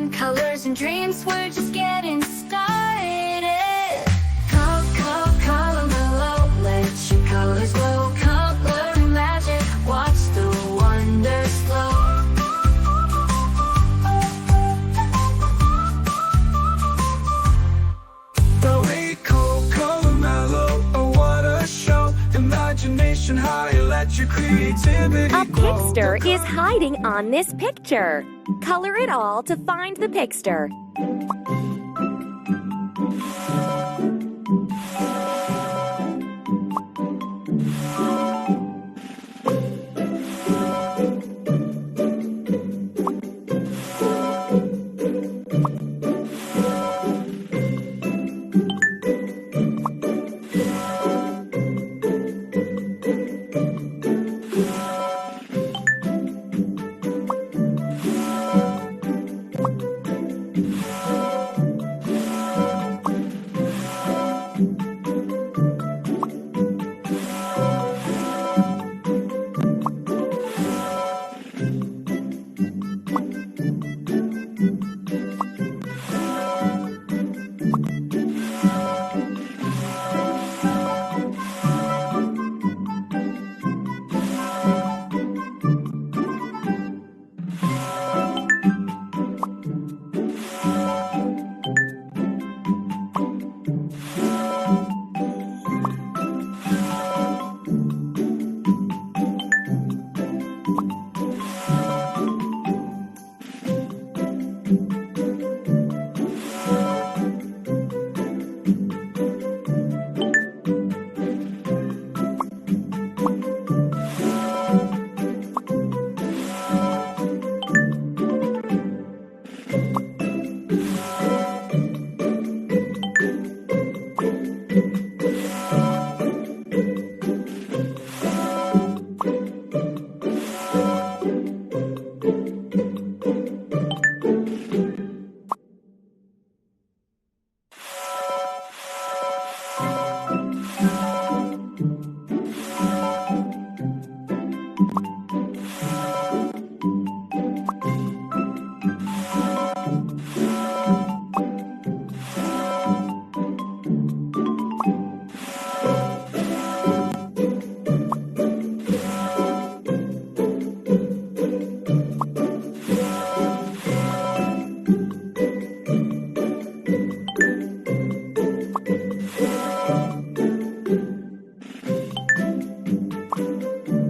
fun, colors and dreams, we're just getting started. Color mellow, let your colors glow. Color magic, watch the wonders flow. Color mellow, oh what a show. Imagination high, let your creativity A glow. pigster is hiding on this picture. Color it all to find the pigster.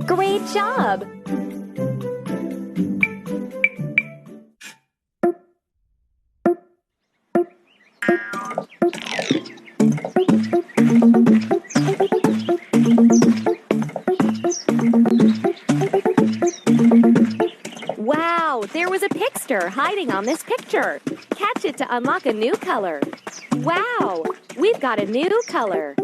Great job! Wow, there was a pigster hiding on this picture. Catch it to unlock a new color. Wow, we've got a new color.